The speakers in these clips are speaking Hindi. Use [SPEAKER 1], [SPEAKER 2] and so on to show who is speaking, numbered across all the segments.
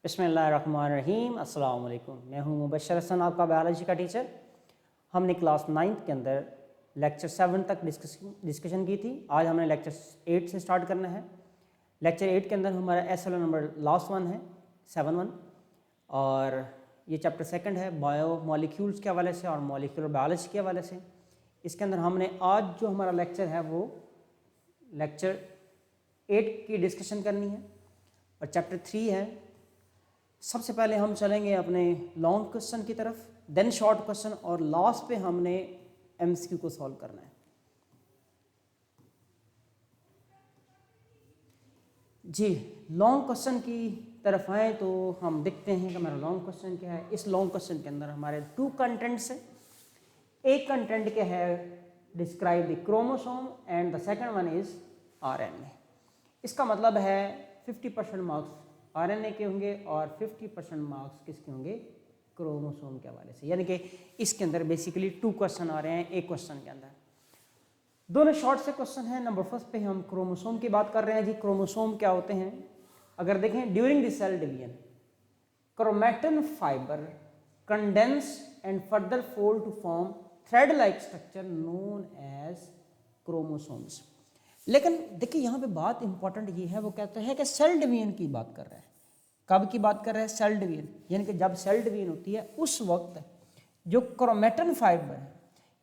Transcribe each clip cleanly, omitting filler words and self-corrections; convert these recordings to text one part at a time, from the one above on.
[SPEAKER 1] बिस्मिल्लाहिर्रहमानिर्रहीम। अस्सलाम वालेकुम। मैं हूं मुबशर हसन, आपका बायोलॉजी का टीचर। हमने क्लास 9th के अंदर लेक्चर 7 तक डिस्कशन की थी। आज हमने लेक्चर 8 से स्टार्ट करना है। लेक्चर 8 के अंदर हमारा एस नंबर लास्ट वन है 7 और ये चैप्टर 2 है बायो मॉलिक्यूल्स के हवाले से और मॉलिक्यूलर बायोलॉजी के हवाले से। इसके अंदर हमने आज जो हमारा लेक्चर है वो लेक्चर 8 की डिस्कशन करनी है और चैप्टर 3 है। सबसे पहले हम चलेंगे अपने लॉन्ग क्वेश्चन की तरफ, देन शॉर्ट क्वेश्चन और लास्ट पे हमने एमसीक्यू को सॉल्व करना है। जी, लॉन्ग क्वेश्चन की तरफ आए तो हम देखते हैं कि हमारा लॉन्ग क्वेश्चन क्या है। इस लॉन्ग क्वेश्चन के अंदर हमारे 2 कंटेंट्स हैं। एक कंटेंट क्या है, describe the chromosome and the second one is RNA. इसका मतलब है 50% मार्क्स आरएनए के होंगे और 50% मार्क्स किसके होंगे, क्रोमोसोम के हवाले से। यानी कि इसके अंदर बेसिकली 2 क्वेश्चन आ रहे हैं एक क्वेश्चन के अंदर। दोनों शॉर्ट से क्वेश्चन है। नंबर फर्स्ट पे हम क्रोमोसोम की बात कर रहे हैं। जी, क्रोमोसोम क्या होते हैं? अगर देखें, during the cell division chromatin fibre condense and further fold to form thread like structure known as chromosomes. लेकिन देखिए यहाँ पे बात इंपॉर्टेंट ये है, वो कहते हैं कि सेल डिवीजन की बात कर रहा है। कब की बात कर रहा है? Cell division. यानी कि जब सेल डिवीजन होती है उस वक्त जो क्रोमैटिन फाइबर है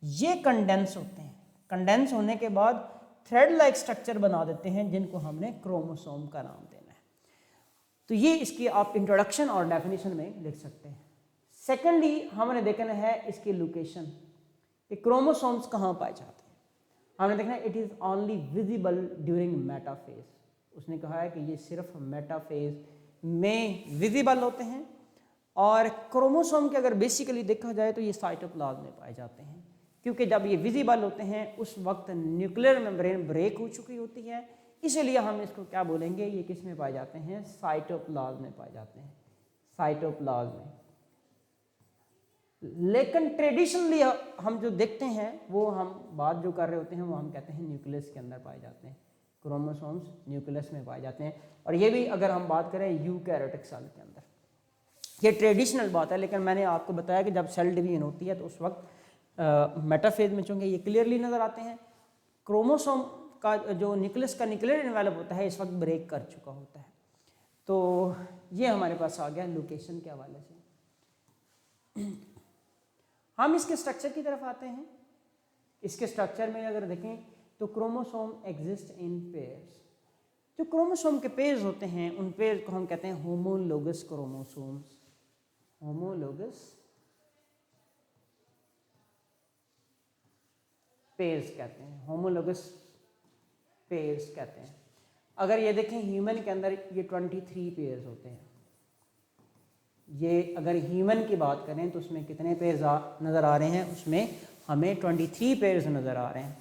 [SPEAKER 1] ये कंडेंस होते हैं। कंडेंस होने के बाद थ्रेड लाइक स्ट्रक्चर बना देते हैं जिनको हमने क्रोमोसोम का नाम देना है। तो ये इसकी आप इंट्रोडक्शन और डेफिनेशन में लिख सकते हैं। सेकेंडली हमने देखना है इसकी लोकेशन, कि क्रोमोसोम्स कहाँ पाए जाते हैं। हमने देखना है it is only visible during metaphase. उसने कहा है कि ये सिर्फ मेटाफेज में विजिबल होते हैं। और क्रोमोसोम के अगर बेसिकली देखा जाए तो ये साइटोप्लाज्म में पाए जाते हैं, क्योंकि जब ये विजिबल होते हैं उस वक्त न्यूक्लियर मेम्ब्रेन ब्रेक हो चुकी होती है। इसीलिए हम इसको क्या बोलेंगे, ये किस में पाए जाते हैं? साइटोप्लाज्म में पाए जाते हैं, साइटोप्लाज्म में। लेकिन ट्रेडिशनली हम जो देखते हैं वो हम बात जो कर रहे होते हैं वो हम कहते हैं न्यूक्लियस के अंदर पाए जाते हैं। क्रोमोसोम्स न्यूक्लियस में पाए जाते हैं। और ये भी अगर हम बात करें यूकैरियोटिक सेल के अंदर, ये ट्रेडिशनल बात है। लेकिन मैंने आपको बताया कि जब सेल डिवीजन होती है तो उस वक्त मेटाफेज में चूंकि ये क्लियरली नज़र आते हैं। क्रोमोसोम का जो न्यूक्लियस का न्यूक्लियर एनवेलप होता है इस वक्त ब्रेक कर चुका होता है। तो ये हमारे पास आ गया लोकेशन के हवाले से। हम इसके स्ट्रक्चर की तरफ आते हैं। इसके स्ट्रक्चर में अगर देखें तो क्रोमोसोम एग्जिस्ट इन पेयर्स। जो क्रोमोसोम के पेयर्स होते हैं उन पेयर्स को हम कहते हैं होमोलोगस क्रोमोसोम्स। होमोलोगस पेयर्स कहते हैं, होमोलोगस पेयर्स कहते हैं। अगर ये देखें ह्यूमन के अंदर ये 23 पेयर्स होते हैं। ये अगर ह्यूमन की बात करें तो उसमें कितने पेयर्स नज़र आ रहे हैं? उसमें हमें 23 पेयर्स नज़र आ रहे हैं।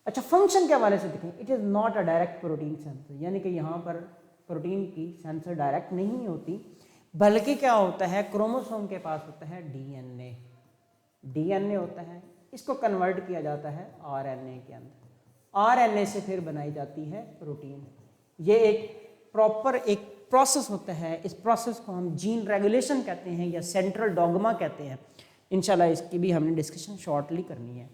[SPEAKER 1] अच्छा, फंक्शन के हवाले से देखें, it is not a direct protein sensor. यानी कि यहाँ पर प्रोटीन की सेंसर डायरेक्ट नहीं होती, बल्कि क्या होता है, क्रोमोसोम के पास होता है डीएनए। डीएनए होता है, इसको कन्वर्ट किया जाता है आरएनए के अंदर। आरएनए से फिर बनाई जाती है प्रोटीन। ये एक प्रॉपर एक प्रोसेस होता है। इस प्रोसेस को हम जीन रेगुलेशन कहते हैं या सेंट्रल डॉगमा कहते हैं। इंशाल्लाह इसकी भी हमने डिस्कशन शॉर्टली करनी है।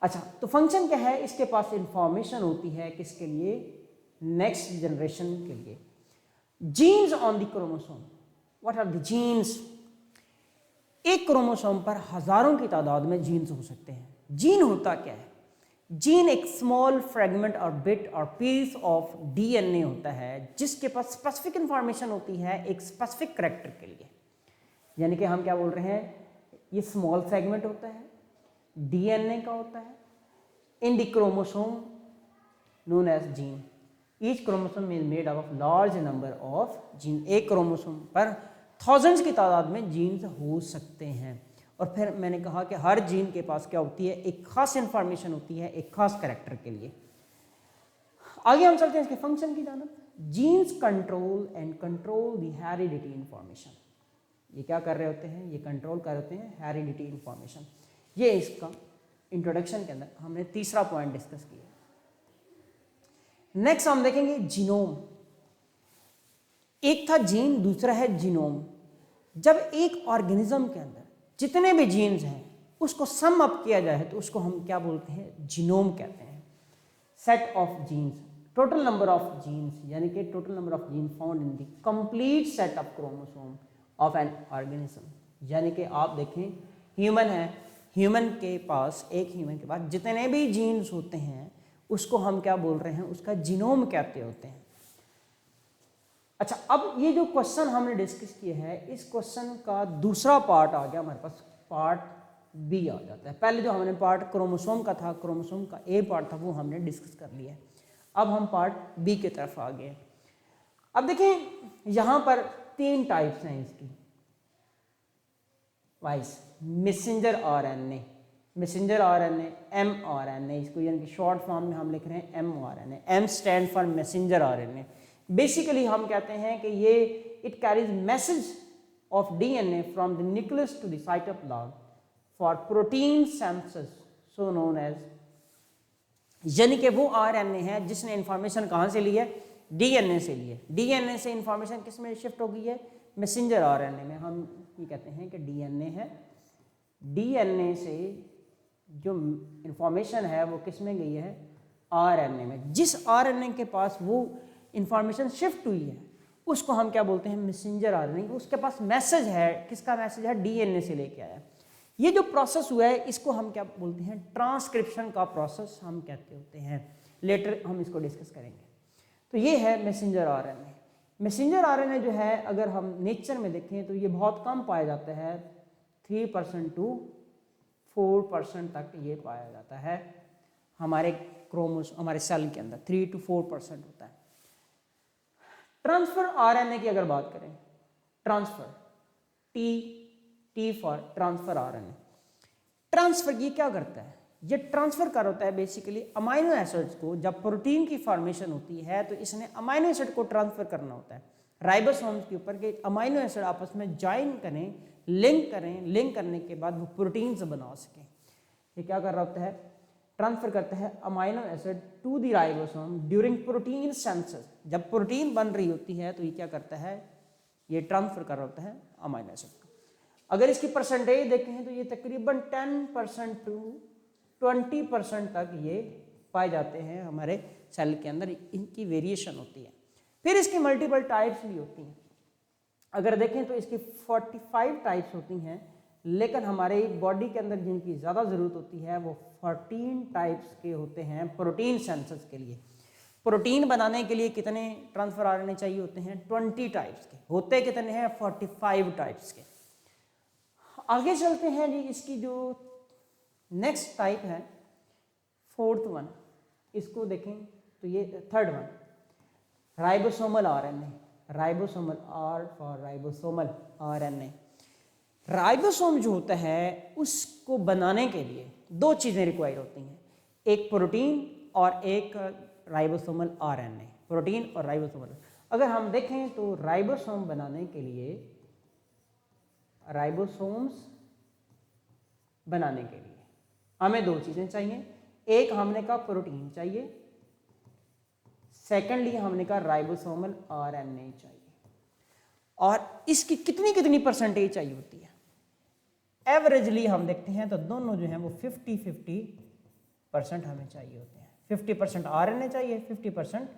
[SPEAKER 1] अच्छा, तो फंक्शन क्या है? इसके पास इंफॉर्मेशन होती है किसके लिए? नेक्स्ट जनरेशन के लिए। Genes on the chromosome, what are the genes? एक क्रोमोसोम पर हजारों की तादाद में जीन्स हो सकते हैं। जीन होता क्या है? जीन एक स्मॉल फ्रेगमेंट और बिट और पीस ऑफ डीएनए होता है जिसके पास स्पेसिफिक इंफॉर्मेशन होती है एक स्पेसिफिक करैक्टर के लिए। यानी कि हम क्या बोल रहे हैं, ये स्मॉल फ्रेगमेंट होता है, डीएनए का होता है, in the chromosome known as gene. Each chromosome is made of large number of gene. एक क्रोमोसोम पर थाउजेंड्स की तादाद में जीन्स हो सकते हैं। और फिर मैंने कहा कि हर जीन के पास क्या होती है, एक खास इंफॉर्मेशन होती है एक खास कैरेक्टर के लिए। आगे हम चलते हैं इसके फंक्शन की जानब। Jeans control and control the heredity information. ये क्या कर रहे होते हैं? ये कंट्रोल कर रहे होते हैं हेरिडिटी इंफॉर्मेशन। ये इसका इंट्रोडक्शन के अंदर हमने तीसरा पॉइंट डिस्कस किया। नेक्स्ट हम देखेंगे जीनोम। एक था जीन, दूसरा है जीनोम। जब एक ऑर्गेनिज्म के अंदर जितने भी जीन्स हैं उसको सम अप किया जाए तो उसको हम क्या बोलते हैं, जीनोम कहते हैं। Set of genes, total number of genes, यानी कि total number of gene found in the complete set of chromosome of an organism. यानी कि आप देखें ह्यूमन है, ह्यूमन के पास, एक ह्यूमन के पास जितने भी जीन्स होते हैं उसको हम क्या बोल रहे हैं, उसका जीनोम कहते होते हैं। अच्छा, अब ये जो क्वेश्चन हमने डिस्कस किया है, इस क्वेश्चन का दूसरा पार्ट आ गया हमारे पास, पार्ट बी आ जाता है। पहले जो हमने पार्ट क्रोमोसोम का था, क्रोमोसोम का ए पार्ट था, वो हमने डिस्कस कर लिया है। अब हम पार्ट बी की तरफ आ गए। अब देखें यहाँ पर 3 टाइप्स हैं इसकी vice, messenger RNA, messenger RNA, mRNA, इसको यानी कि शॉर्ट फॉर्म में हम लिख रहे हैं mRNA। M stand for messenger RNA. Basically हम कहते हैं कि ये it carries message of DNA from the nucleus to the cytoplasm for protein synthesis, so known as, यानी कि वो आरएनए है जिसने इंफॉर्मेशन कहाँ से ली है, डीएनए से ली है। डीएनए से इंफॉर्मेशन किस में शिफ्ट हो गई है, मैसेंजर आरएनए में। हम ये कहते हैं कि डीएनए है, डीएनए से जो इंफॉर्मेशन है वो किस में गई है, आरएनए में। जिस आरएनए के पास वो इंफॉर्मेशन शिफ्ट हुई है उसको हम क्या बोलते हैं, मैसेंजर आरएनए। उसके पास मैसेज है, किसका मैसेज है, डीएनए से लेके आया। ये जो प्रोसेस हुआ है इसको हम क्या बोलते हैं, ट्रांसक्रिप्शन का प्रोसेस हम कहते होते हैं। लेटर हम इसको डिस्कस करेंगे। तो ये है मैसेंजर आरएनए। मैसेंजर आरएनए जो है अगर हम नेचर में देखें तो ये बहुत कम पाया जाता है, 3% टू 4% तक ये पाया जाता है हमारे हमारे सेल के अंदर, 3 to 4% होता है। ट्रांसफर आरएनए की अगर बात करें, transfer, T for transfer RNA. Transfer ये क्या करता है, ये ट्रांसफर कर होता है बेसिकली अमाइनो एसिड्स को। जब प्रोटीन की फॉर्मेशन होती है तो इसने अमाइनो एसिड को ट्रांसफर करना होता है राइबोसोम्स के ऊपर, कि अमाइनो एसिड आपस में ज्वाइन करें, लिंक करें, लिंक करने के बाद वो प्रोटीन्स बना सकें। ये क्या कर रहा होता है, ट्रांसफर करता है amino acid to the ribosome during protein synthesis. जब प्रोटीन बन रही होती है तो ये क्या करता है, ये ट्रांसफर कर रहा होता है अमाइनो एसिड को। अगर इसकी परसेंटेज देखें तो ये तकरीबन 10% टू 20% तक ये पाए जाते हैं हमारे सेल के अंदर, इनकी वेरिएशन होती है। फिर इसकी मल्टीपल टाइप्स भी होती हैं। अगर देखें तो इसकी 45 टाइप्स होती हैं, लेकिन हमारे बॉडी के अंदर जिनकी ज़्यादा ज़रूरत होती है वो 14 टाइप्स के होते हैं प्रोटीन सिंथेसिस के लिए। प्रोटीन बनाने के लिए कितने ट्रांसफर आरएनए चाहिए होते हैं, 20 टाइप्स के। होते कितने हैं, 45 टाइप्स के। आगे चलते हैं जी, इसकी जो नेक्स्ट टाइप है, 4th वन, इसको देखें तो ये 3rd one, ribosomal RNA. Ribosomal, R for ribosomal RNA. Ribosome जो होता है उसको बनाने के लिए 2 चीज़ें रिक्वायर होती हैं, एक प्रोटीन और एक राइबोसोमल आरएनए। प्रोटीन और राइबोसोमल। अगर हम देखें तो राइबोसोम बनाने के लिए, राइबोसोम्स बनाने के लिए हमें 2 चीज़ें चाहिए। एक हमने कहा प्रोटीन चाहिए, सेकेंडली हमने कहा राइबोसोमल आरएनए चाहिए। और इसकी कितनी कितनी परसेंटेज चाहिए होती है, एवरेजली हम देखते हैं तो दोनों जो हैं वो 50-50% हमें चाहिए होते हैं। 50% आरएनए चाहिए, 50%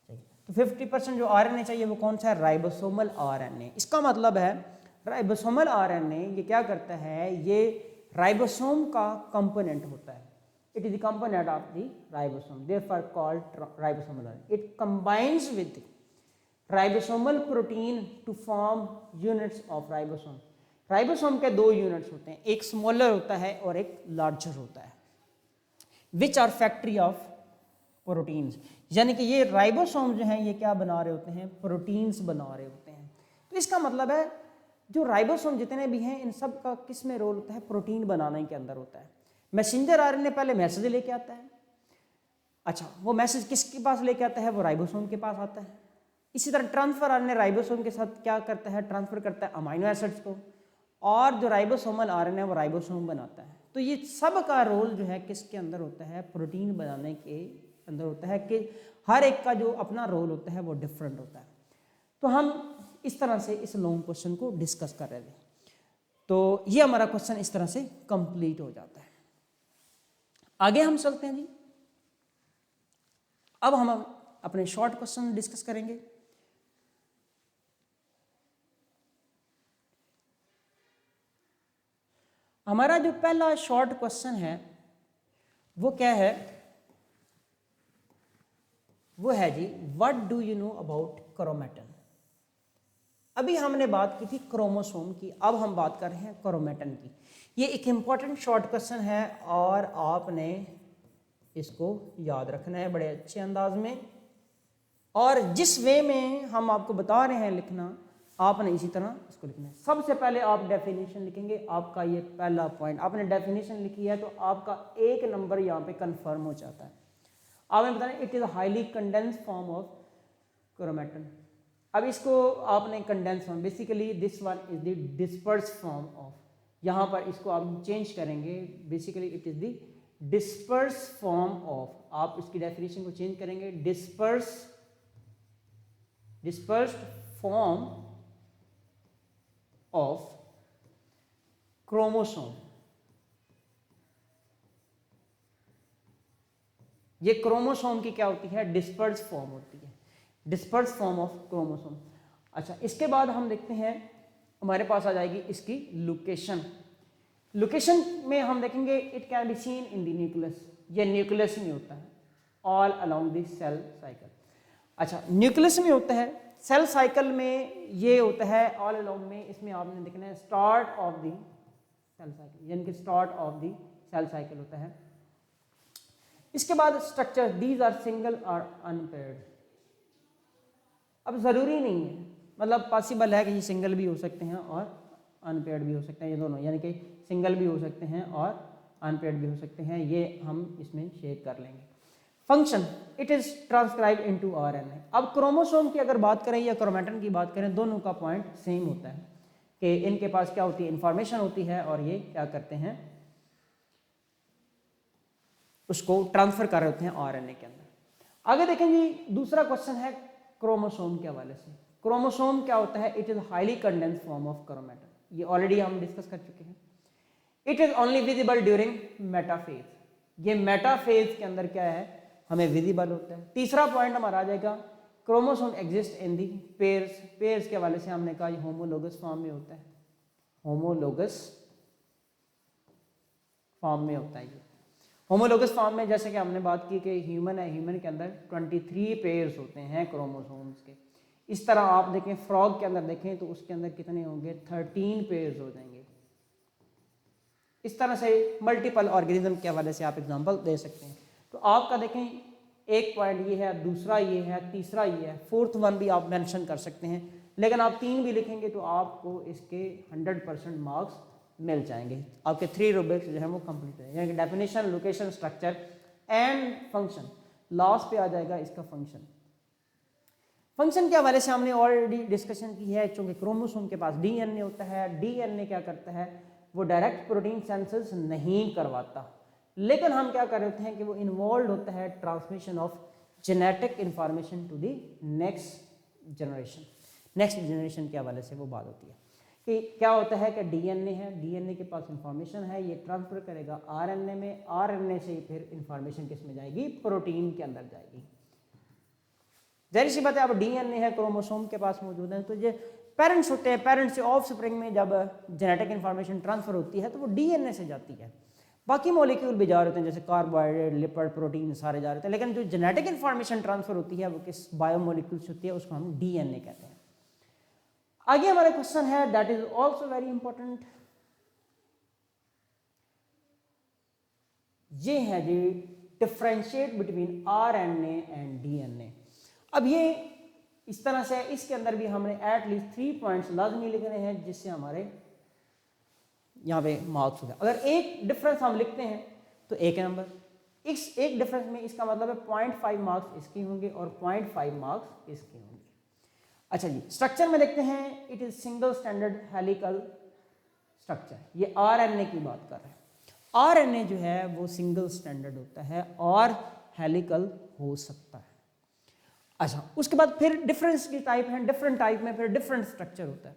[SPEAKER 1] चाहिए। तो 50% जो आरएनए चाहिए वो कौन सा है, राइबोसोमल आरएनए। इसका मतलब है राइबोसोमल आरएनए ये क्या करता है, ये राइबोसोम का कंपोनेंट होता है। It is the component of the ribosome, therefore called ribosomal RNA. It combines with ribosomal protein to form units of ribosome. Ribosome के 2 यूनिट्स होते हैं, एक स्मॉलर होता है और एक लार्जर होता है, which are factory of proteins. यानी कि ये राइबोसोम जो हैं ये क्या बना रहे होते हैं, प्रोटीन्स बना रहे होते हैं। तो इसका मतलब है जो राइबोसोम जितने भी हैं इन सब का किस में रोल होता है, प्रोटीन बनाने के अंदर होता है। मैसेंजर आरएनए पहले मैसेज लेके आता है। अच्छा, वो मैसेज किसके पास लेके आता है, वो राइबोसोम के पास आता है। इसी तरह ट्रांसफर आरएनए राइबोसोम के साथ क्या करता है, ट्रांसफर करता है अमाइनो एसिड्स को, और जो राइबोसोमल आरएनए वो राइबोसोम बनाता है। तो ये सब का रोल जो है किसके अंदर होता है, प्रोटीन बनाने के अंदर होता है, कि हर एक का जो अपना रोल होता है वो डिफरेंट होता है। तो हम इस तरह से इस लॉन्ग क्वेश्चन को डिस्कस कर रहे थे। तो ये हमारा क्वेश्चन इस तरह से कंप्लीट हो जाता है। आगे हम चलते हैं जी। अब हम अपने शॉर्ट क्वेश्चन डिस्कस करेंगे। हमारा जो पहला शॉर्ट क्वेश्चन है वो क्या है, वो है जी, what do you know about chromatin. अभी हमने बात की थी क्रोमोसोम की, अब हम बात कर रहे हैं क्रोमेटन की। ये एक इंपॉर्टेंट शॉर्ट क्वेश्चन है और आपने इसको याद रखना है बड़े अच्छे अंदाज में, और जिस वे में हम आपको बता रहे हैं लिखना, आपने इसी तरह इसको लिखना है। सबसे पहले आप डेफिनेशन लिखेंगे। आपका ये पहला पॉइंट, आपने डेफिनेशन लिखी है तो आपका 1 नंबर यहाँ पे कंफर्म हो जाता है। आपने बताना it is highly condense form of chromatin. अब इसको आपने condense form, basically this one is the disperse form of, यहाँ पर इसको आप चेंज करेंगे, basically it is the disperse form of, आप इसकी डेफिनेशन को चेंज करेंगे, डिस्पर्स्ड फॉर्म ऑफ क्रोमोसोम। ये क्रोमोसोम की क्या होती है, डिस्पर्स फॉर्म होती है, डिस्पर्स फॉर्म ऑफ क्रोमोसोम। अच्छा, इसके बाद हम देखते हैं, हमारे पास आ जाएगी इसकी लोकेशन। लोकेशन में हम देखेंगे it can be seen in the nucleus, ये न्यूक्लियस में होता है, all along the cell cycle. अच्छा, न्यूक्लियस में होता है, सेल साइकिल में ये होता है ऑल अलोंग में, इसमें आपने देखना है start of the cell cycle, यानी कि start of the cell cycle होता है। इसके बाद स्ट्रक्चर, दीज आर सिंगल और अनपेयर्ड। अब ज़रूरी नहीं है, मतलब पॉसिबल है कि ये सिंगल भी हो सकते हैं और अनपेयर्ड भी हो सकते हैं, ये दोनों, यानी कि सिंगल भी हो सकते हैं और अनपेयर्ड भी हो सकते हैं, ये हम इसमें शेयर कर लेंगे। Function, it is transcribe into RNA. अब क्रोमोसोम की अगर बात करें या क्रोमेटन की बात करें, दोनों का पॉइंट सेम होता है कि इनके पास क्या होती है, इंफॉर्मेशन होती है, और ये क्या करते हैं, उसको ट्रांसफर कर रहे होते हैं आरएनए के अंदर। आगे देखें जी, दूसरा क्वेश्चन है क्रोमोसोम के हवाले से। क्रोमोसोम क्या होता है, it is highly condense form of chromatin, ये ऑलरेडी हम डिस्कस कर चुके हैं। It is only visible during metaphase, ये मेटाफेज के अंदर क्या है, हमें विजिबल होता है। तीसरा पॉइंट हमारा आ जाएगा, chromosome exist in the pairs. Pairs के हवाले से हमने कहा ये होमोलोगस फॉर्म में होता है, होमोलोगस फॉर्म में होता है ये। होमोलोगस फॉर्म में जैसे कि हमने बात की कि ह्यूमन है, ह्यूमन के अंदर 23 पेयर्स होते हैं क्रोमोसोम्स के। इस तरह आप देखें फ्रॉग के अंदर देखें तो उसके अंदर कितने होंगे, 13 पेयर्स हो जाएंगे। इस तरह से मल्टीपल ऑर्गेनिज्म के हवाले से आप एग्जांपल दे सकते हैं। तो आपका देखें एक पॉइंट ये है, दूसरा ये है, तीसरा ये है, फोर्थ वन भी आप मेंशन कर सकते हैं, लेकिन आप 3 भी लिखेंगे तो आपको इसके 100% मार्क्स मिल जाएंगे। आपके 3 रूब्रिक्स जो है वो कंप्लीट है, यानी कि definition, location, structure and function. Last पे आ जाएगा इसका फंक्शन। फंक्शन के हवाले से हमने ऑलरेडी डिस्कशन की है, चूंकि क्रोमोसोम के पास डीएनए होता है, डीएनए क्या करता है, वो डायरेक्ट प्रोटीन सेंसेस नहीं करवाता, लेकिन हम क्या कर रहे हैं कि वो इन्वॉल्व होता है transmission of genetic information to the next generation. Next generation के हवाले से वो बात होती है कि क्या होता है कि डीएनए है, डीएनए के पास इंफॉर्मेशन है, ये ट्रांसफर करेगा आरएनए में, आरएनए से फिर इंफॉर्मेशन किस में जाएगी, प्रोटीन के अंदर जाएगी। जाहिर सी बात है, अब डीएनए है क्रोमोसोम के पास मौजूद है, तो ये पेरेंट्स होते हैं, पेरेंट्स से ऑफ स्प्रिंग में जब जेनेटिक इंफॉर्मेशन ट्रांसफर होती है तो वो डीएनए से जाती है। बाकी मॉलिक्यूल भी जा रहे होते हैं, जैसे कार्बोहाइड्रेट, लिपिड, प्रोटीन सारे जा रहे हैं, लेकिन जो जेनेटिक इंफॉर्मेशन ट्रांसफर होती है वो किस बायोमोलिक्यूल से होती है, उसको हम डीएनए कहते हैं। आगे हमारा क्वेश्चन है, that is also very important, ये है जी, differentiate between RNA and DNA. अब ये इस तरह से, इसके अंदर भी हमने एटलीस्ट 3 पॉइंट्स लाजमी लिखने हैं जिससे हमारे यहाँ पे मार्क्स होगा। अगर एक डिफरेंस हम लिखते हैं तो 1 नंबर, इस एक डिफरेंस में इसका मतलब है 0.5 मार्क्स इसके होंगे और 0.5 मार्क्स इसके होंगे। अच्छा जी, स्ट्रक्चर में देखते हैं, it is single standard helical structure, ये आरएनए की बात कर रहे हैं। आरएनए जो है वो सिंगल स्टैंडर्ड होता है और हेलिकल हो सकता है। अच्छा, उसके बाद फिर डिफरेंस की टाइप है, डिफरेंट टाइप में फिर डिफरेंट स्ट्रक्चर होता है।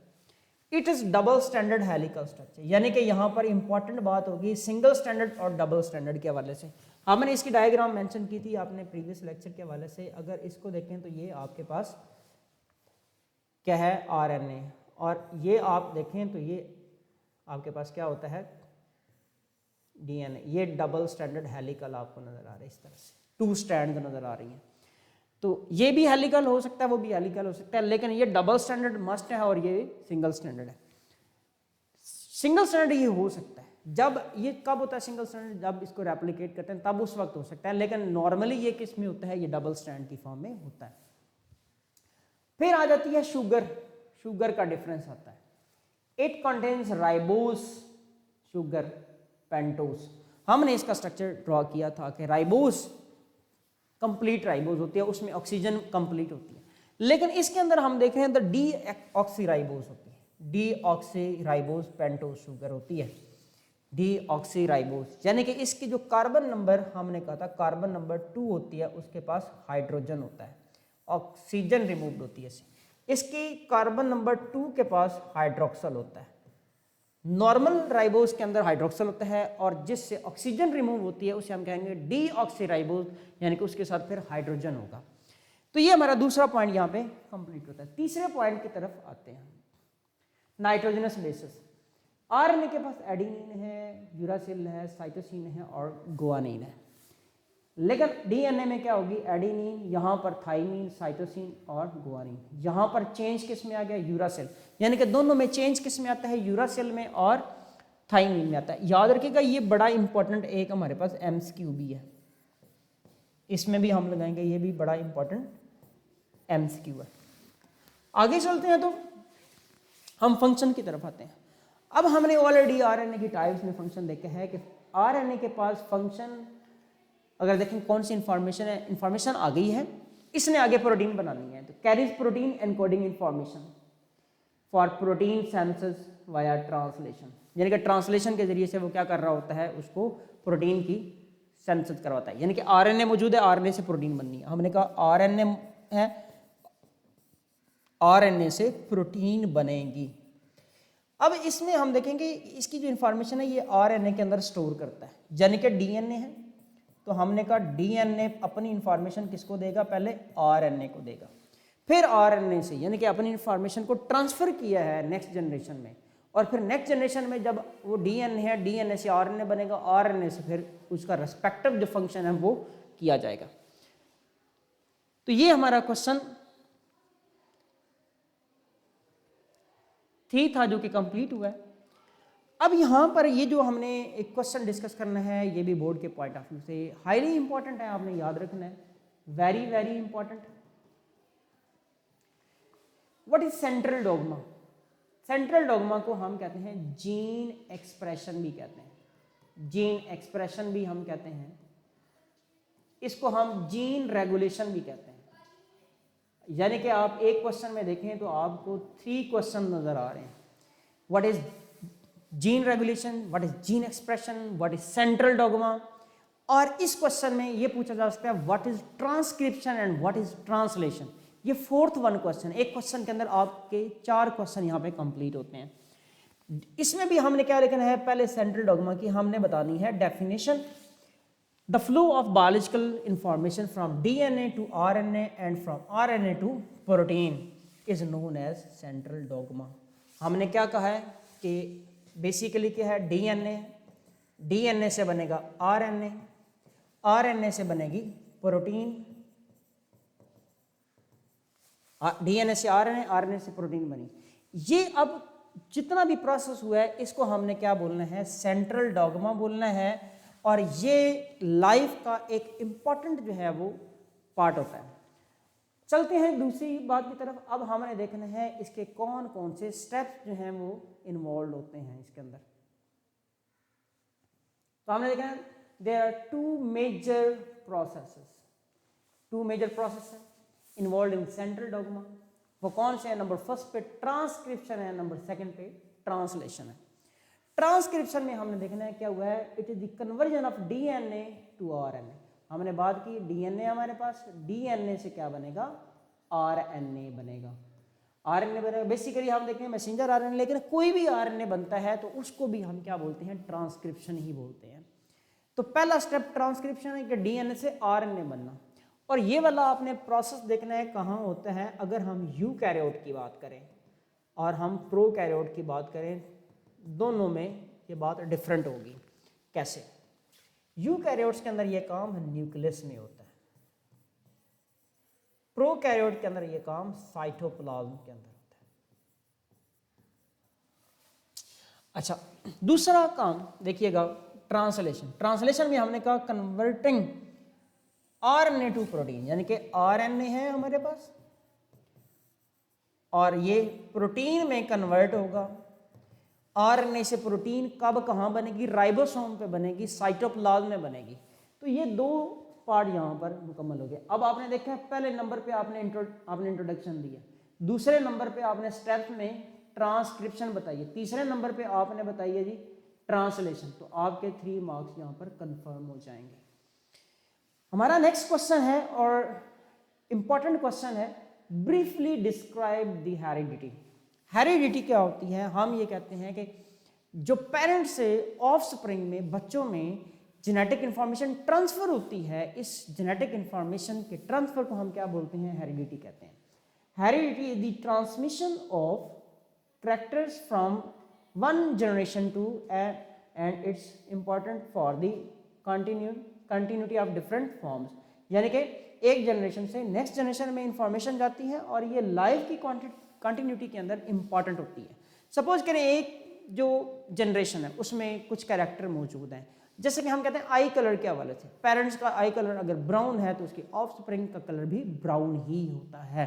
[SPEAKER 1] It is double standard helical structure, यानी कि यहाँ पर इंपॉर्टेंट बात होगी सिंगल स्टैंडर्ड और डबल स्टैंडर्ड के हवाले से। हमने इसकी डायग्राम मेंशन की थी आपने प्रीवियस लेक्चर के हवाले से। अगर इसको देखें तो ये आपके पास क्या है, आरएनए, और ये आप देखें तो ये आपके पास क्या होता है, डीएनए। ये डबल स्टैंडर्ड हेलिकल आपको नजर आ रहा है, इस तरह से 2 स्ट्रैंड नजर आ रही हैं। तो ये भी हेलिकल हो सकता है, वो भी हेलिकल हो सकता है, लेकिन ये डबल स्टैंडर्ड मस्ट है और ये सिंगल स्टैंडर्ड है। सिंगल स्टैंडर्ड ये हो सकता है, जब ये कब होता है सिंगल स्टैंडर्ड, जब इसको रेप्लिकेट करते हैं तब उस वक्त हो सकता है, लेकिन नॉर्मली ये किस में होता है, ये डबल स्टैंड की फॉर्म में होता है। फिर आ जाती है शुगर। शुगर का डिफरेंस आता है, it contains ribose, sugar, pentose. हमने इसका स्ट्रक्चर ड्रॉ किया था कि राइबोस कंप्लीट राइबोस होती है, उसमें ऑक्सीजन कंप्लीट होती है, लेकिन इसके अंदर हम देख रहे हैं तो डी ऑक्सी राइबोस होती है, D oxy ribose pentose sugar होती है, डी ऑक्सी राइबोस। यानी कि इसकी जो कार्बन नंबर हमने कहा था कार्बन नंबर 2 होती है, उसके पास हाइड्रोजन होता है, ऑक्सीजन रिमूव्ड होती है इसकी कार्बन नंबर 2 के पास हाइड्रोक्सल होता है। नॉर्मल राइबोस के अंदर हाइड्रोक्सल होता है और जिससे ऑक्सीजन रिमूव होती है उसे हम कहेंगे डी ऑक्सी राइबोस, यानी कि उसके साथ फिर हाइड्रोजन होगा। तो ये हमारा दूसरा पॉइंट यहाँ पे कंप्लीट होता है। तीसरे पॉइंट की तरफ आते हैं, नाइट्रोजनस बेसिस। आरएनए के पास एडेनिन है, यूरासिल है, साइटोसिन है और गुआनिन है, लेकिन डीएनए में क्या होगी, एडेनिन, यहाँ पर थाइमिन, साइटोसिन और गुआनिन। यहाँ पर चेंज किस में आ गया, यूरासिल, यानी कि दोनों में चेंज किस में आता है, यूरासिल में और थाइमिन में आता है। याद रखिएगा ये बड़ा इंपॉर्टेंट एक हमारे पास एमसीक्यू भी है, इसमें भी हम लगाएंगे, ये भी बड़ा इंपॉर्टेंट एमसीक्यू है। आगे चलते हैं तो हम फंक्शन की तरफ आते हैं। अब हमने ऑलरेडी आरएनए की टाइप्स में फंक्शन देखा है कि आरएनए के पास फंक्शन, अगर देखें कौन सी इंफॉर्मेशन है, इंफॉर्मेशन आ गई है, इसने आगे प्रोटीन बनानी है, तो carries protein encoding information for protein senses via translation, यानी कि ट्रांसलेशन के जरिए से वो क्या कर रहा होता है, उसको प्रोटीन की सेंसेस करवाता है। यानी कि आरएनए मौजूद है, आरएनए से प्रोटीन बननी है, हमने कहा आरएनए है, आरएनए से प्रोटीन बनेगी। अब इसमें हम देखेंगे इसकी जो इंफॉर्मेशन है ये आरएनए के अंदर स्टोर करता है, यानी कि डीएनए है, तो हमने कहा डीएनए अपनी इंफॉर्मेशन किसको देगा, पहले आरएनए को देगा, फिर आरएनए से यानी कि अपनी इंफॉर्मेशन को ट्रांसफर किया है नेक्स्ट जनरेशन में, और फिर नेक्स्ट जनरेशन में जब वो डीएनए है, डीएनए से आरएनए बनेगा, आरएनए से फिर उसका रेस्पेक्टिव जो फंक्शन है वो किया जाएगा। तो ये हमारा क्वेश्चन 3 था जो कि कंप्लीट हुआ है। अब यहाँ पर ये जो हमने एक क्वेश्चन डिस्कस करना है, ये भी बोर्ड के पॉइंट ऑफ व्यू से हाईली इंपॉर्टेंट है, आपने याद रखना है, very very important. What is central dogma? Central dogma को हम कहते हैं जीन एक्सप्रेशन भी कहते हैं, जीन एक्सप्रेशन भी हम कहते हैं, इसको हम जीन रेगुलेशन भी कहते हैं। यानी कि आप एक क्वेश्चन में देखें तो आपको 3 क्वेश्चन नजर आ रहे हैं, what is gene regulation, what is gene expression, what is central dogma, और इस क्वेश्चन में ये पूछा जा सकता है what is transcription and what is translation. ये 4th 1 क्वेश्चन, एक क्वेश्चन के अंदर आपके 4 क्वेश्चन यहाँ पे कंप्लीट होते हैं। इसमें भी हमने क्या लिखना है, पहले सेंट्रल डोग्मा की हमने बतानी है definition, the flow of biological information from DNA to RNA and from RNA to protein is known as central dogma. हमने क्या कहा है कि बेसिकली क्या है, डीएनए, डीएनए से बनेगा आरएनए, आरएनए से बनेगी प्रोटीन, डीएनए से आरएनए, आरएनए से प्रोटीन बनी। ये अब जितना भी प्रोसेस हुआ है इसको हमने क्या बोलना है, सेंट्रल डोग्मा बोलना है, और ये लाइफ का एक इंपॉर्टेंट जो है वो पार्ट होता है। चलते हैं दूसरी बात की तरफ। अब हमने देखना है इसके कौन कौन से स्टेप्स जो हैं वो इन्वॉल्व होते हैं इसके अंदर। तो हमने देखा there are 2 major processes, 2 major process involve in central dogma. वो कौन से हैं? नंबर 1 पे ट्रांसक्रिप्शन है, नंबर 2 पे ट्रांसलेशन है। ट्रांसक्रिप्शन में हमने देखना है क्या हुआ है, it is the conversion of DNA to RNA. हमने बात की डीएनए हमारे पास, डीएनए से क्या बनेगा, आरएनए बनेगा। आरएनए बनेगा बेसिकली हम देखते हैं मैसेंजर आरएनए, लेकिन कोई भी आरएनए बनता है तो उसको भी हम क्या बोलते हैं, ट्रांसक्रिप्शन ही बोलते हैं। तो पहला स्टेप ट्रांसक्रिप्शन है कि डीएनए से आरएनए बनना। और ये वाला आपने प्रोसेस देखना है कहाँ होता है, अगर हम यूकैरियोट की बात करें और हम प्रोकैरियोट की बात करें, दोनों में ये बात डिफरेंट होगी। कैसे? यूकैरियोट्स के अंदर ये काम न्यूक्लियस में होता है, प्रोकैरियोट के अंदर ये काम साइटोप्लाज्म के अंदर होता है। अच्छा, दूसरा काम देखिएगा ट्रांसलेशन। ट्रांसलेशन में हमने कहा कन्वर्टिंग आरएनए टू प्रोटीन, यानी कि आरएनए है हमारे पास और ये प्रोटीन में कन्वर्ट होगा। आरएनए से प्रोटीन कब कहाँ बनेगी? राइबोसोम पे बनेगी, साइटोप्लाज्म में बनेगी। तो ये दो पार्ट यहाँ पर मुकम्मल हो गए। अब आपने देखा पहले नंबर पे आपने इंट्रोडक्शन दिया, दूसरे नंबर पे आपने स्टेप में ट्रांसक्रिप्शन बताइए, तीसरे नंबर पे आपने बताइए जी ट्रांसलेशन। तो आपके 3 मार्क्स यहाँ पर कंफर्म हो जाएंगे। हमारा नेक्स्ट क्वेश्चन है और इंपॉर्टेंट क्वेश्चन है, briefly describe the heredity. Heredity क्या होती है? हम ये कहते हैं कि जो पेरेंट्स से ऑफस्प्रिंग में, बच्चों में जेनेटिक इंफॉर्मेशन ट्रांसफर होती है, इस जेनेटिक इंफॉर्मेशन के ट्रांसफर को हम क्या बोलते हैं? हेरिडिटी कहते हैं। Heredity is the transmission of characters from one generation to and it's important for the continuity of different forms. यानी कि एक जनरेशन से नेक्स्ट जनरेशन में इंफॉर्मेशन जाती है और ये लाइफ की कंटिन्यूटी के अंदर इंपॉर्टेंट होती है। सपोज करें एक जो जनरेशन है उसमें कुछ कैरेक्टर मौजूद हैं, जैसे कि हम कहते हैं आई कलर के हवाले से, पेरेंट्स का आई कलर अगर ब्राउन है तो उसकी ऑफस्प्रिंग का कलर भी ब्राउन ही होता है,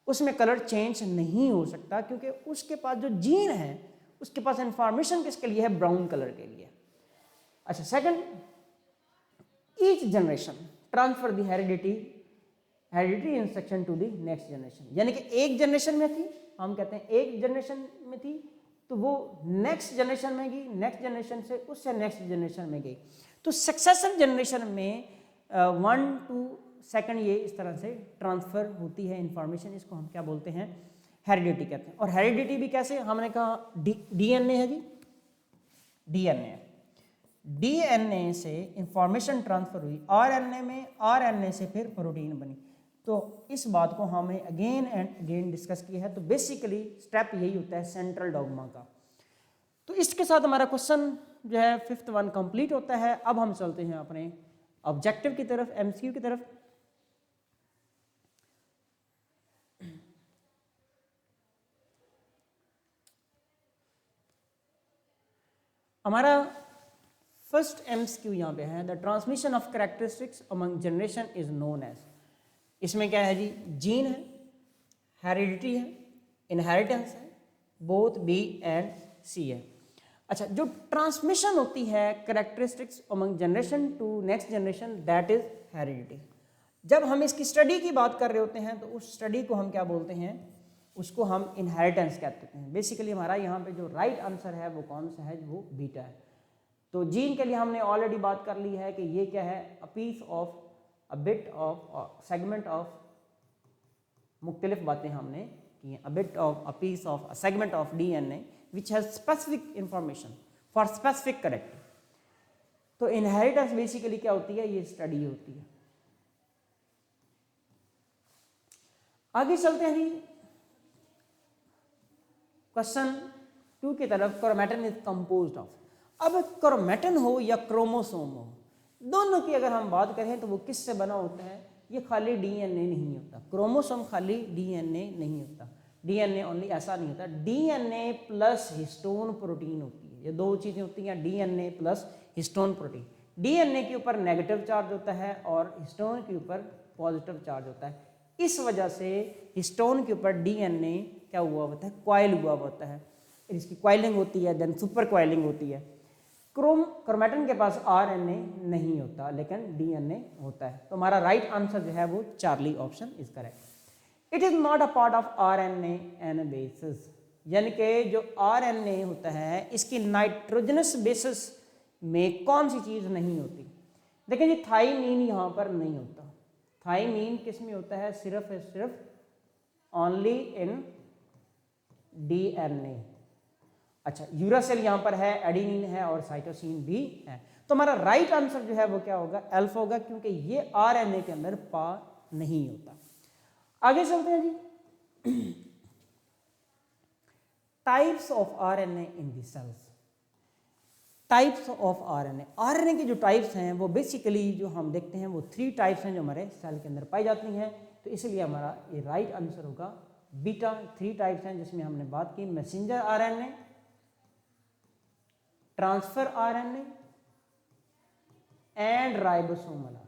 [SPEAKER 1] उसमें कलर चेंज नहीं हो सकता क्योंकि उसके पास जो जीन है उसके पास इंफॉर्मेशन किसके लिए है? ब्राउन कलर के लिए। अच्छा, second, each generation transfer the heredity instruction to the next generation. यानी कि एक जनरेशन में थी, हम कहते हैं एक जनरेशन में थी तो वो नेक्स्ट जनरेशन में गई, नेक्स्ट जनरेशन से उससे नेक्स्ट जनरेशन में गई। तो सक्सेसिव जनरेशन में 1 to 2 ये इस तरह से ट्रांसफर होती है इंफॉर्मेशन। इसको हम क्या बोलते हैं? हेरिडिटी कहते हैं। और हेरिडिटी भी कैसे? हमने कहा डीएनए है जी, डीएनए से इंफॉर्मेशन ट्रांसफर हुई आरएनए में, आरएनए से फिर प्रोटीन बनी। तो इस बात को हमें अगेन एंड अगेन डिस्कस किया है। तो बेसिकली स्टेप यही होता है सेंट्रल डॉगमा का। तो इसके साथ हमारा क्वेश्चन जो है 5th 1 कंप्लीट होता है। अब हम चलते हैं अपने ऑब्जेक्टिव की तरफ, एमसीक्यू की तरफ। हमारा फर्स्ट एमसीक्यू यहाँ पे है, the transmission of characteristics among generation is known as. इसमें क्या है जी? जीन है, हेरिडिटी है, इनहेरिटेंस है, बोथ बी एंड सी है। अच्छा, जो ट्रांसमिशन होती है characteristics among generation to next generation, that is heredity. जब हम इसकी स्टडी की बात कर रहे होते हैं तो उस स्टडी को हम क्या बोलते हैं? उसको हम इनहेरिटेंस कहते हैं। बेसिकली हमारा यहाँ पे जो राइट आंसर है वो कौन सा है? वो बीटा है। तो जीन के लिए हमने ऑलरेडी बात कर ली है कि ये क्या है? A piece of a bit of segment of, मुख्तलिफ बातें हमने की हैं। A bit of a piece of a segment of DNA which has specific information for specific character. तो इनहेरिटेंस बेसिकली क्या होती है? ये स्टडी होती है। आगे चलते हैं जी क्वेश्चन 2 की तरफ। Chromatin is composed of. अब क्रोमैटिन हो या क्रोमोसोम हो, दोनों की अगर हम बात करें तो वो किससे बना होता है? ये खाली डीएनए नहीं होता, क्रोमोसोम खाली डीएनए नहीं होता, डीएनए ओनली ऐसा नहीं होता। डीएनए प्लस हिस्टोन प्रोटीन होती है, ये दो चीज़ें होती हैं, DNA plus histone protein. DNA के ऊपर नेगेटिव चार्ज होता है और हिस्टोन के ऊपर पॉजिटिव चार्ज होता है। इस वजह से हिस्टोन के ऊपर डीएनए क्या हुआ होता है? क्वाइल हुआ होता है, इसकी क्वाइलिंग होती है, देन सुपर क्वाइलिंग होती है। क्रोमैटिन के पास आरएनए नहीं होता लेकिन डीएनए होता है। तो हमारा राइट आंसर जो है वो Charlie option is correct. It is not a part of RNA and bases. यानी कि जो आरएनए होता है इसकी नाइट्रोजनस बेसिस में कौन सी चीज़ नहीं होती? देखिए जी, थाइमीन यहाँ पर नहीं होता। थाइमीन किस में होता है? सिर्फ ओनली इन डीएनए। अच्छा, यूरासिल यहाँ पर है, एडेनिन है और साइटोसिन भी है। तो हमारा राइट आंसर जो है वो क्या होगा, अल्फा होगा, क्योंकि ये आरएनए के अंदर पा नहीं होता। आगे चलते हैं जी। Types of RNA in the cells. Types of RNA, RNA की जो टाइप्स हैं वो बेसिकली जो हम देखते हैं वो 3 टाइप्स हैं जो हमारे सेल के अंदर पाई जाती हैं। तो इसलिए हमारा ये राइट आंसर होगा बीटा। 3 टाइप्स हैं जिसमें हमने बात की messenger RNA, transfer RNA and ribosomal RNA.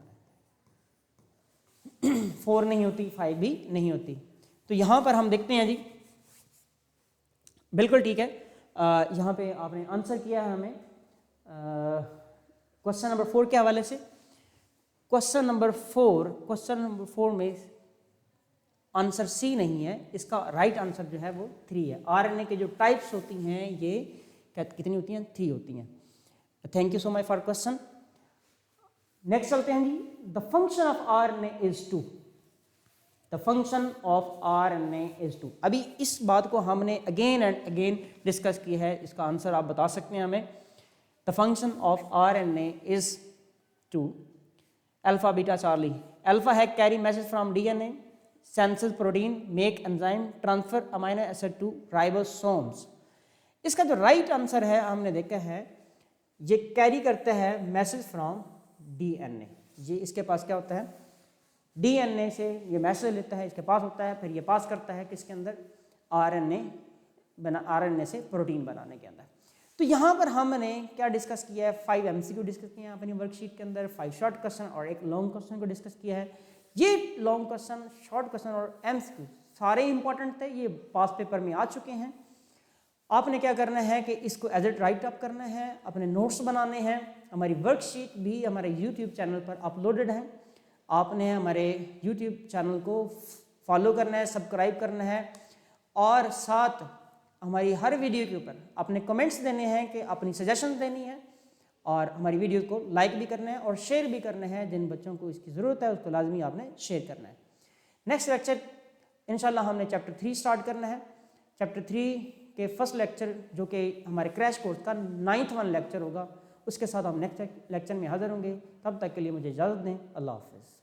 [SPEAKER 1] 4 नहीं होती, 5 भी नहीं होती। तो यहां पर हम देखते हैं जी, बिल्कुल ठीक है। यहाँ पे आपने आंसर किया है हमें क्वेश्चन नंबर 4 के हवाले से। क्वेश्चन नंबर 4 में आंसर सी नहीं है, इसका राइट आंसर जो है वो 3 है। आरएनए के जो टाइप्स होती हैं ये कितनी होती हैं, 3 होती हैं। Thank you so much for question. Next चलते हैं जी। The function of RNA is to, the function of RNA is to. अभी इस बात को हमने अगेन एंड अगेन डिस्कस किया है, इसका आंसर आप बता सकते हैं हमें। The function of RNA is to alpha beta Charlie. Alpha है carry message from DNA, synthesis protein, make enzyme, transfer amino acid to ribosomes. इसका जो राइट आंसर है हमने देखा है ये कैरी करता है मैसेज फ्रॉम डीएनए। ये इसके पास क्या होता है, डीएनए से ये मैसेज लेता है, इसके पास होता है, फिर ये पास करता है किसके अंदर, आरएनए से प्रोटीन बनाने के अंदर। तो यहाँ पर हमने क्या डिस्कस किया है, 5 एमसीक्यू डिस्कस किए हैं अपनी वर्कशीट के अंदर, 5 शॉर्ट क्वेश्चन और एक लॉन्ग क्वेश्चन को डिस्कस किया है। ये लॉन्ग क्वेश्चन, शॉर्ट क्वेश्चन और एमसीक्यू सारे इंपॉर्टेंट थे, ये पास पेपर में आ चुके हैं। आपने क्या करना है कि इसको एज इट राइट अप करना है, अपने नोट्स बनाने हैं। हमारी वर्कशीट भी हमारे यूट्यूब चैनल पर अपलोडेड है, आपने हमारे यूट्यूब चैनल को फॉलो करना है, सब्सक्राइब करना है और साथ हमारी हर वीडियो के ऊपर अपने कमेंट्स देने हैं, कि अपनी सजेशन देनी है और हमारी वीडियो को लाइक भी करना है और शेयर भी करना है। जिन बच्चों को इसकी ज़रूरत है उसको लाजमी आपने शेयर करना है। नेक्स्ट लेक्चर इंशाल्लाह हमने चैप्टर 3 स्टार्ट करना है। चैप्टर 3 के फर्स्ट लेक्चर जो कि हमारे क्रैश कोर्स का 9th लेक्चर होगा, उसके साथ हम नेक्स्ट लेक्चर में हाजिर होंगे। तब तक के लिए मुझे इजाज़त दें। अल्लाह हाफ़िज़।